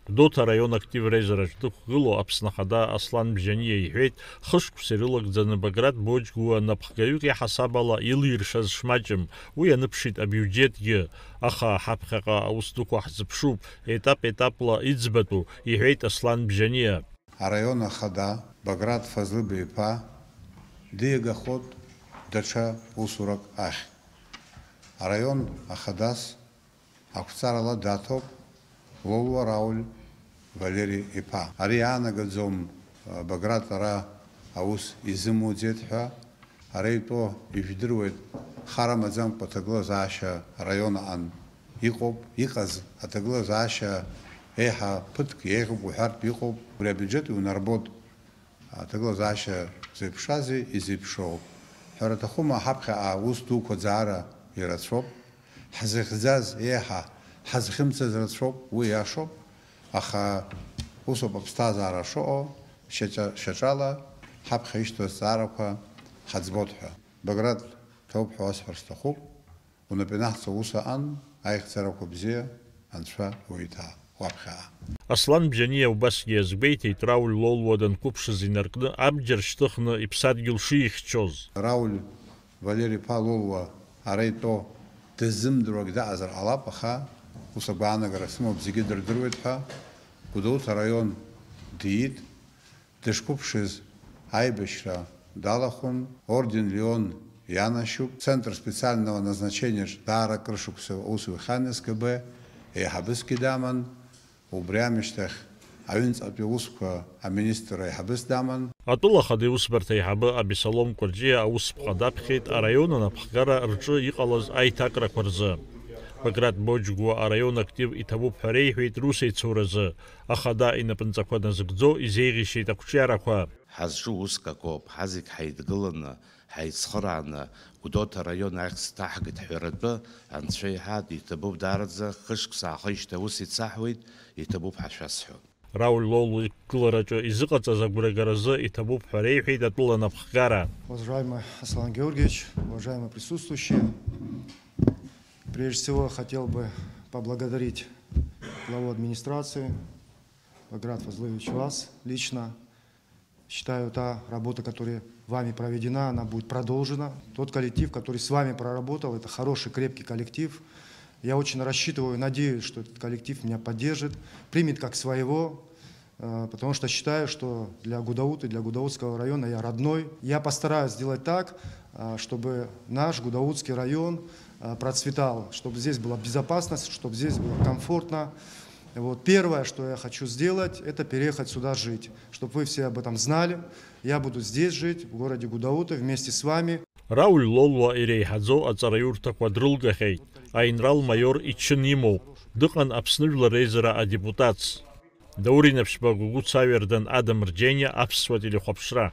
Гәдоуҭа араион актив реизараҿ дықәгыло Аԥсны Ахада Аслан Бжьаниа иҳәеит, хышықәса ирылагӡаны Баграт Боџьгуа напхгаҩык иаҳасаб ала илиршаз шмаҷым, уи аныԥшит абиуџьетгьы, аха ҳаԥхьаҟа аус дуқәа ҳзыԥшуп, етап-етапла иӡбатәу, иҳәеит Аслан Бжьаниа. Араион Ахада Баграт Фазлыбеиԥа диагахот даҽа усурак ахь. Араион Ахадас ақәҵарала даҭоуп Лолуа Рауль Валери иԥа. Ари иаанагаӡом Баграт ара аус изымуӡеит ҳәа, ара итәоу ижәдыруеит хара маӡамкәа аҭагылазаашьа араионаҟан иҟоуп, иҟаз аҭагылазаашьа еиҳа ԥыҭк еиӷьуп уҳәартә иҟоуп, уи абиуџьет иунарбот аҭагылазаашьа зеиԥшази изеиԥшоу. Ҳәара аҭахума ҳаԥхьаҟа аус дуқәа ӡаара ирацәоуп, ҳзыхьӡаз еиҳа ҳазхьымӡаз рацәоуп, уи иашоуп, аха усоуп аԥсҭазаара шыҟоу, шьаҿала ҳаԥхьа ишьҭоу азҵаарақәа ҳаӡбот ҳәа. Баграт ҭоуп ҳәа уасҳәар сҭахуп, унапы ианаҳҵо ус аҟан аихьӡарақәа бзиа Анцәа уиҭаа уаԥхьаҟа. Аслан Бжьаниа убасгьы иазгәеиҭеит Рауль Лолуа данқәыԥшыз инаркны абџьар шьҭыхны иԥсадгьыл шихьчоз. Рауль Валери иԥа Лолуа ара итәоу дыззымдыруагь даҟазар ҟалап, аха ус агәаанагара сымоуп, зегьы дырдыруеит ҳәа Гәдоуҭа араион диит, дышқәыԥшыз аибашьра далахәын, орден Леон ианашьуп, центр специального назначения даара крышықәса ус иухьан СКБ, еиҳабысгьы даман, убри аамышьҭахь аҩынҵҟатәи аусқәа аминистр аиҳабыс даман. Атәыла Ахада аиусбарҭа аиҳабы Абесалом Кәарҷиа аусԥҟа даԥхьеит араион анапхгара рҿы иҟалаз аиҭакрақәа рзы. Баграт Боџьгуа араион актив иҭабуп ҳәа реиҳәеит русеицуразы, Ахада инапынҵақәа назыгӡо изеиӷьишьеит ақәҿиарақәа. Ҳазҿу уск акоуп, ҳазегь ҳаидгыланы, ҳаицхырааны, Гәдоуҭа араион ахь сҭаҳгеит ҳҳәаратәы, Анцәа иҳәа иҭабуп даараӡа, хышк саахижьҭеи ус ицаҳуеит, иҭабуп ҳәа шәасҳәоит. Рауль Лолуа иқәгылараҿы изыҟаҵаз агәрагаразы иҭабуп ҳәа реиҳәеит атәыла напхгара. Уважаемый Аслан Георгиевич, уважаемые присутствующие, прежде всего хотел бы поблагодарить главу администрации, Баграт Фазлыевич, вас лично. Считаю, та работа, которая вами проведена, она будет продолжена. Тот коллектив, который с вами проработал, это хороший, крепкий коллектив. Я очень рассчитываю, надеюсь, что этот коллектив меня поддержит, примет как своего, потому что считаю, что для Гудаута, для Гудаутского района я родной. Я постараюсь сделать так, чтобы наш Гудаутский район процветал, чтобы здесь была безопасность, чтобы здесь было комфортно. Вот. Первое, что я хочу сделать, это переехать сюда жить, чтобы вы все об этом знали. Я буду здесь жить, в городе Гудаута, вместе с вами. Рауль Лолуа иреиҳаӡоу аҵараиурҭақәа дрылгахьеит, аинрал-майор ичын имоуп, дыҟан Аԥсны жәлар реизара адепутатс. Даури Наԥшьба Гәыгәыц Аҩардан Адам Рџьениа, Аԥсуа телехәаԥшра.